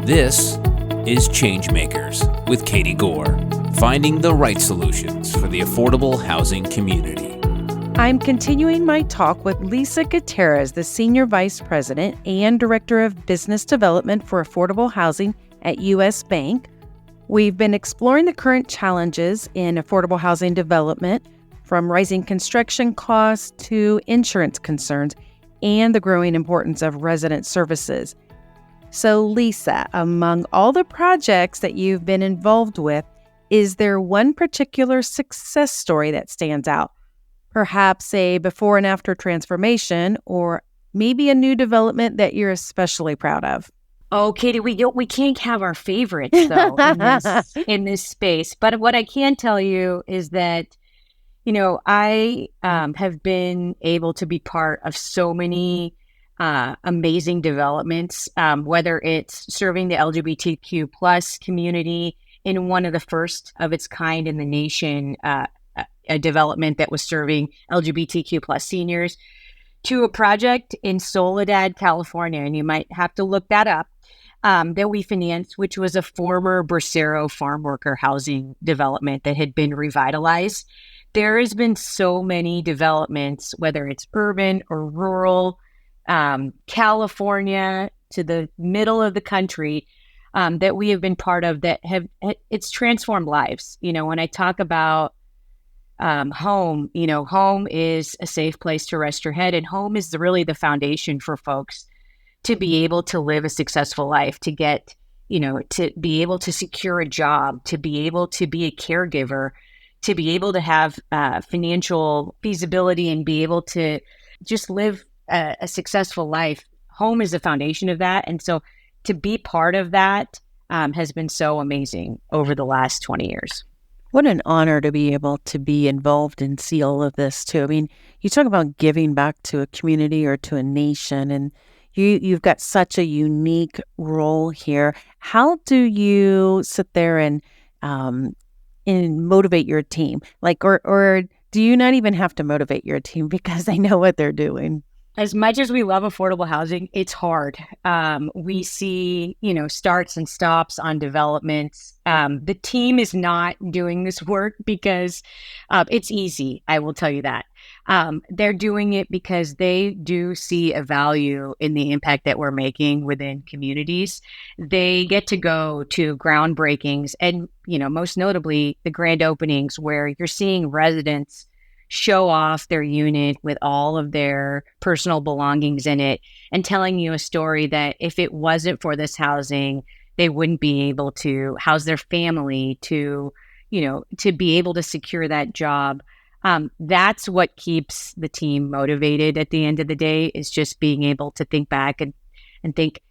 This is ChangeMakers with Katie Gore, finding the right solutions for the affordable housing community. I'm continuing my talk with Lisa Gutierrez, the Senior Vice President and Director of Business Development for Affordable Housing at U.S. Bank. We've been exploring the current challenges in affordable housing development, from rising construction costs to insurance concerns and the growing importance of resident services. So, Lisa, among all the projects that you've been involved with, is there one particular success story that stands out? Perhaps a before and after transformation, or maybe a new development that you're especially proud of? Oh, Katie, we can't have our favorites though in this space. But what I can tell you is that, I have been able to be part of so many amazing developments, whether it's serving the LGBTQ plus community in one of the first of its kind in the nation, a development that was serving LGBTQ plus seniors, to a project in Soledad, California, and you might have to look that up, that we financed, which was a former Bracero farm worker housing development that had been revitalized. There has been so many developments, whether it's urban or rural, California to the middle of the country, that we have been part of it's transformed lives. When I talk about home, home is a safe place to rest your head, and home is really the foundation for folks to be able to live a successful life, to get, to be able to secure a job, to be able to be a caregiver, to be able to have financial feasibility and be able to just live a successful life. Home is the foundation of that. And so to be part of that has been so amazing over the last 20 years. What an honor to be able to be involved and see all of this too. I mean, you talk about giving back to a community or to a nation, and you've got such a unique role here. How do you sit there and motivate your team? Or do you not even have to motivate your team because they know what they're doing? As much as we love affordable housing, it's hard. We see, starts and stops on developments. The team is not doing this work because it's easy. I will tell you that. They're doing it because they do see a value in the impact that we're making within communities. They get to go to groundbreakings and, most notably the grand openings where you're seeing residents show off their unit with all of their personal belongings in it and telling you a story that if it wasn't for this housing, they wouldn't be able to house their family, to be able to secure that job. That's what keeps the team motivated at the end of the day, is just being able to think back and think,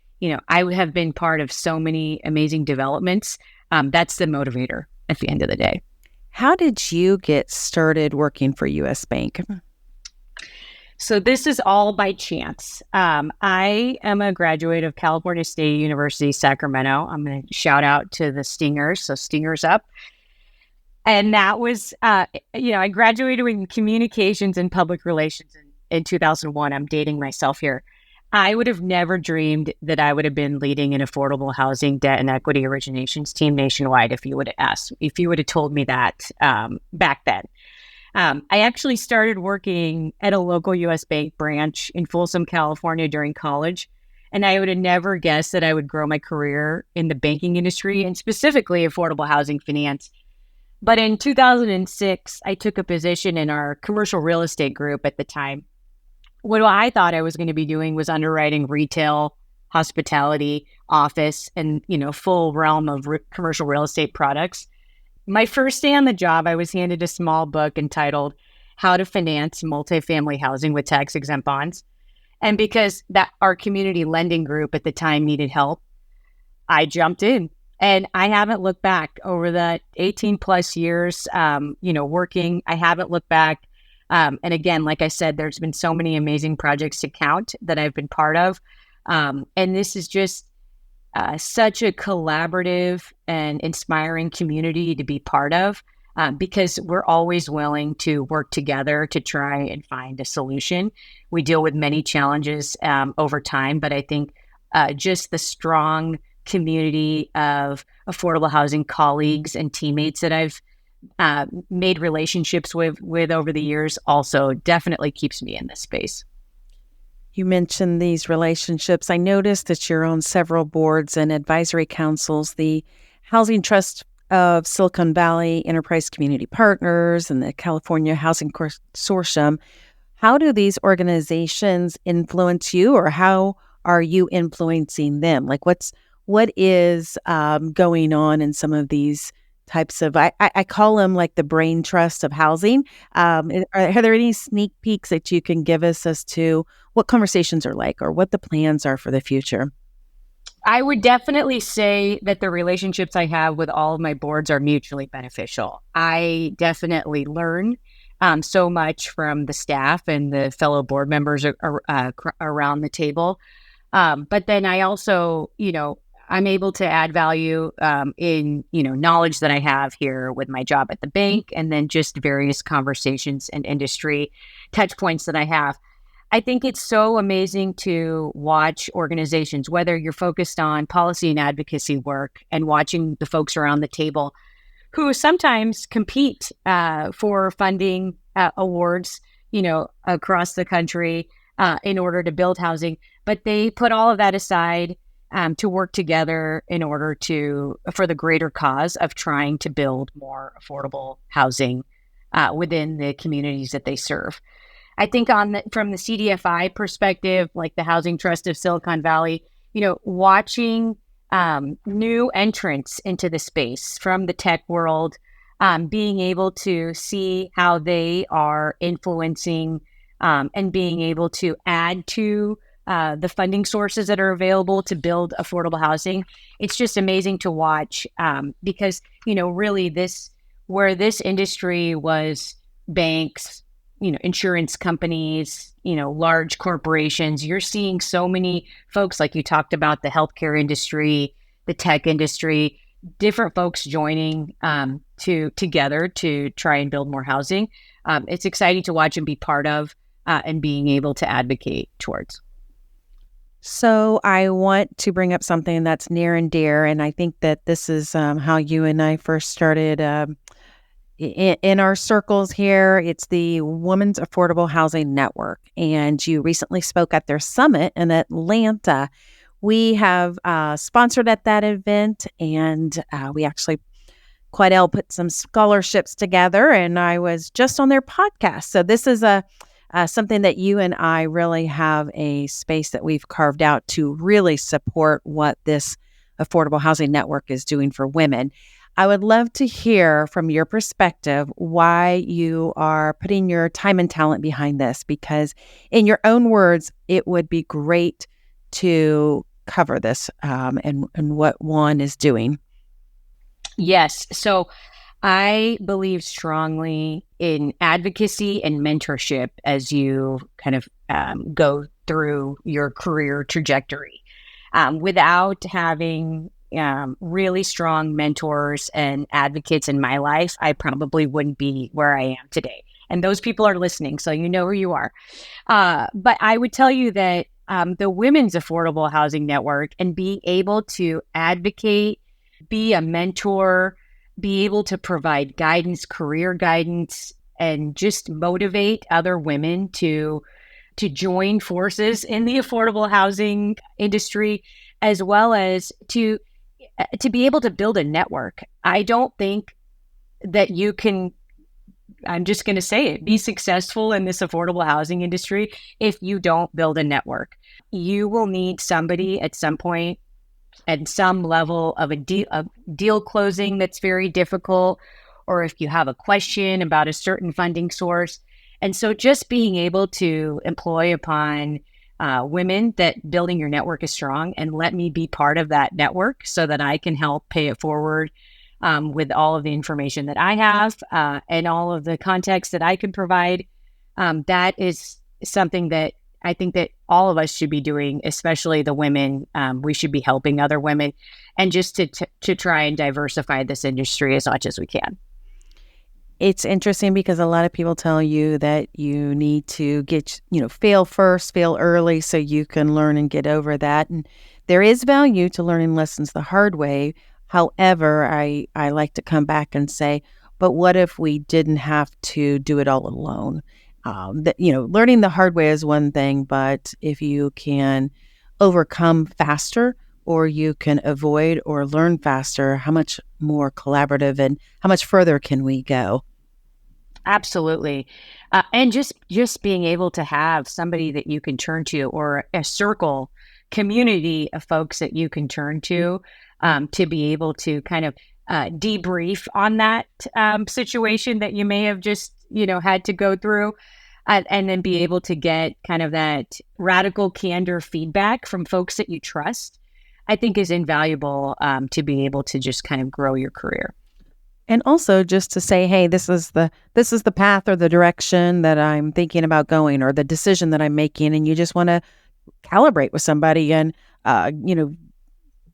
I would have been part of so many amazing developments. That's the motivator at the end of the day. How did you get started working for U.S. Bank? So this is all by chance. I am a graduate of California State University, Sacramento. I'm going to shout out to the Stingers, so Stingers up. And that was, I graduated in communications and public relations in 2001. I'm dating myself here. I would have never dreamed that I would have been leading an affordable housing debt and equity originations team nationwide if you would have told me that back then. I actually started working at a local U.S. Bank branch in Folsom, California during college, and I would have never guessed that I would grow my career in the banking industry and specifically affordable housing finance. But in 2006, I took a position in our commercial real estate group at the time. What I thought I was going to be doing was underwriting retail, hospitality, office, and, full realm of commercial real estate products. My first day on the job, I was handed a small book entitled How to Finance Multifamily Housing with Tax-Exempt Bonds. And because our community lending group at the time needed help, I jumped in. And I haven't looked back over the 18 plus years, working. I haven't looked back. And again, like I said, there's been so many amazing projects to count that I've been part of. And this is just such a collaborative and inspiring community to be part of, because we're always willing to work together to try and find a solution. We deal with many challenges over time, but I think just the strong community of affordable housing colleagues and teammates that I've made relationships with over the years also definitely keeps me in this space. You mentioned these relationships. I noticed that you're on several boards and advisory councils, the Housing Trust of Silicon Valley, Enterprise Community Partners, and the California Housing Consortium. How do these organizations influence you, or how are you influencing them? Like what is going on in some of these types of, I call them like the brain trust of housing. Are there any sneak peeks that you can give us as to what conversations are like or what the plans are for the future? I would definitely say that the relationships I have with all of my boards are mutually beneficial. I definitely learn so much from the staff and the fellow board members around the table. But then I also, I'm able to add value in, knowledge that I have here with my job at the bank, and then just various conversations and industry touch points that I have. I think it's so amazing to watch organizations, whether you're focused on policy and advocacy work and watching the folks around the table who sometimes compete for funding awards, across the country in order to build housing. But they put all of that aside to work together in order for the greater cause of trying to build more affordable housing within the communities that they serve. I think from the CDFI perspective, like the Housing Trust of Silicon Valley, watching new entrants into the space from the tech world, being able to see how they are influencing and being able to add to the funding sources that are available to build affordable housing. It's just amazing to watch because, really where this industry was banks, insurance companies, large corporations, you're seeing so many folks, like you talked about, the healthcare industry, the tech industry, different folks joining together to try and build more housing. It's exciting to watch and be part of and being able to advocate towards. So I want to bring up something that's near and dear, and I think that this is how you and I first started in our circles here. It's the Women's Affordable Housing Network, and you recently spoke at their summit in Atlanta. We have sponsored at that event, and we actually, Quidel put some scholarships together, and I was just on their podcast. So this is something that you and I really have a space that we've carved out to really support what this Affordable Housing Network is doing for women. I would love to hear from your perspective why you are putting your time and talent behind this, because in your own words, it would be great to cover this and what one is doing. Yes. So I believe strongly in advocacy and mentorship as you kind of go through your career trajectory. Without having really strong mentors and advocates in my life, I probably wouldn't be where I am today. And those people are listening, so you know who you are. But I would tell you that the Women's Affordable Housing Network and being able to advocate, be a mentor, be able to provide guidance, career guidance, and just motivate other women to join forces in the affordable housing industry, as well as to be able to build a network. I don't think that you can, I'm just going to say it, be successful in this affordable housing industry if you don't build a network. You will need somebody at some point at some level of a deal closing that's very difficult, or if you have a question about a certain funding source. And so just being able to employ upon women that building your network is strong, and let me be part of that network so that I can help pay it forward with all of the information that I have and all of the context that I can provide. That is something that I think that all of us should be doing, especially the women. We should be helping other women, and just to try and diversify this industry as much as we can. It's interesting because a lot of people tell you that you need to fail first, fail early so you can learn and get over that. And there is value to learning lessons the hard way. However, I like to come back and say, but what if we didn't have to do it all alone? Learning the hard way is one thing, but if you can overcome faster or you can avoid or learn faster, how much more collaborative and how much further can we go? Absolutely. And just being able to have somebody that you can turn to, or a community of folks that you can turn to be able to kind of debrief on that situation that you may have just, had to go through. And then be able to get kind of that radical candor feedback from folks that you trust, I think is invaluable to be able to just kind of grow your career. And also just to say, hey, this is the path or the direction that I'm thinking about going, or the decision that I'm making, and you just want to calibrate with somebody and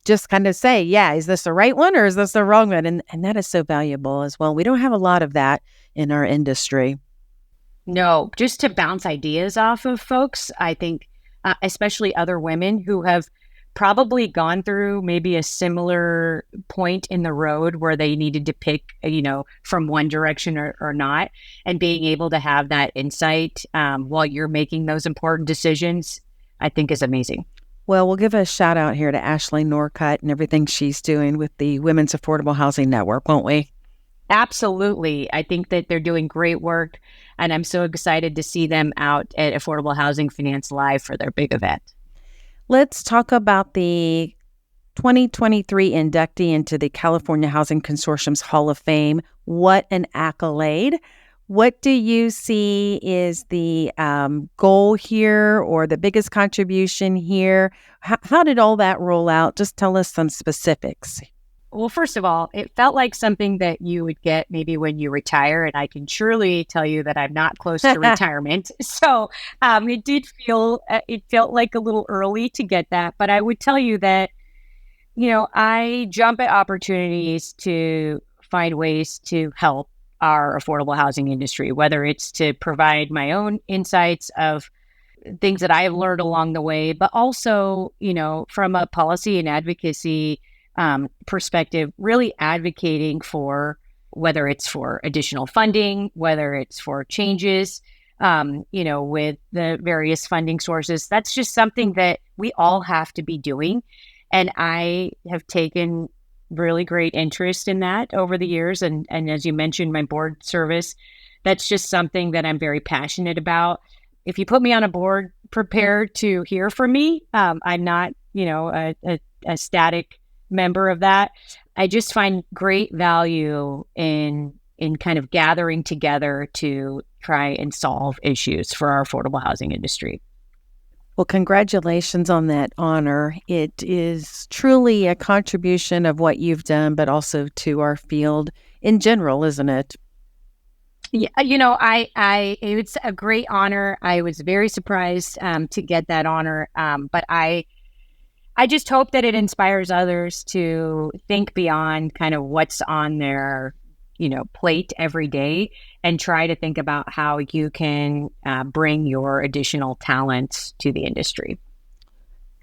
just kind of say, yeah, is this the right one or is this the wrong one? And that is so valuable as well. We don't have a lot of that in our industry. No, just to bounce ideas off of folks, I think, especially other women who have probably gone through maybe a similar point in the road where they needed to pick, from one direction or not, and being able to have that insight while you're making those important decisions, I think is amazing. Well, we'll give a shout out here to Ashley Norcutt and everything she's doing with the Women's Affordable Housing Network, won't we? Absolutely. I think that they're doing great work, and I'm so excited to see them out at Affordable Housing Finance Live for their big event. Let's talk about the 2023 inductee into the California Housing Consortium's Hall of Fame. What an accolade. What do you see is the goal here, or the biggest contribution here? How did all that roll out? Just tell us some specifics. Well, first of all, it felt like something that you would get maybe when you retire. And I can surely tell you that I'm not close to retirement. So it felt like a little early to get that. But I would tell you that, I jump at opportunities to find ways to help our affordable housing industry, whether it's to provide my own insights of things that I have learned along the way, but also, from a policy and advocacy perspective, really advocating for whether it's for additional funding, whether it's for changes, with the various funding sources. That's just something that we all have to be doing. And I have taken really great interest in that over the years. And as you mentioned, my board service, that's just something that I'm very passionate about. If you put me on a board, prepare to hear from me. I'm not, a static member of that. I just find great value in kind of gathering together to try and solve issues for our affordable housing industry. Well, congratulations on that honor. It is truly a contribution of what you've done, but also to our field in general, isn't it? Yeah, it's a great honor. I was very surprised to get that honor, but I just hope that it inspires others to think beyond kind of what's on their, plate every day, and try to think about how you can bring your additional talents to the industry.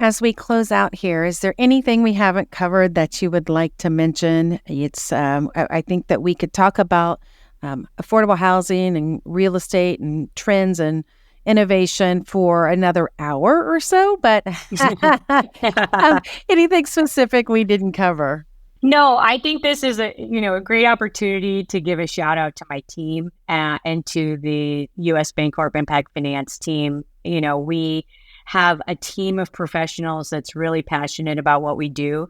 As we close out here, is there anything we haven't covered that you would like to mention? It's I think that we could talk about affordable housing and real estate and trends and innovation for another hour or so, but anything specific we didn't cover? No, I think this is a great opportunity to give a shout out to my team and to the U.S. Bancorp Impact Finance team. We have a team of professionals that's really passionate about what we do.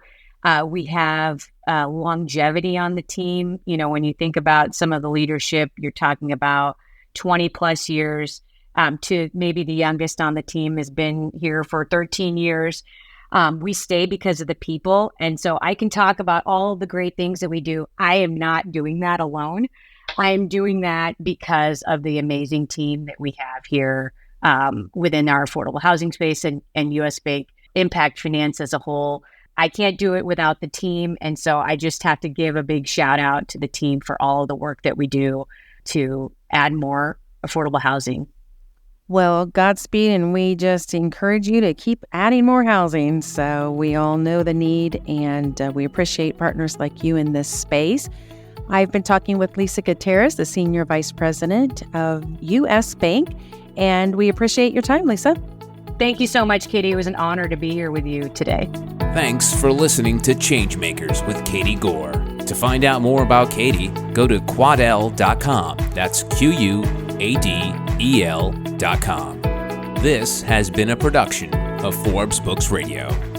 We have longevity on the team. When you think about some of the leadership, you're talking about 20 plus years. To maybe the youngest on the team has been here for 13 years. We stay because of the people. And so I can talk about all of the great things that we do. I am not doing that alone. I am doing that because of the amazing team that we have here within our affordable housing space and U.S. Bank Impact Finance as a whole. I can't do it without the team. And so I just have to give a big shout out to the team for all of the work that we do to add more affordable housing. Well, Godspeed, and we just encourage you to keep adding more housing. So we all know the need, and we appreciate partners like you in this space. I've been talking with Lisa Gutierrez, the Senior Vice President of U.S. Bank, and we appreciate your time, Lisa. Thank you so much, Katie. It was an honor to be here with you today. Thanks for listening to ChangeMakers with Katie Gore. To find out more about Katie, go to quadel.com. That's QUADEL.com. This has been a production of Forbes Books Radio.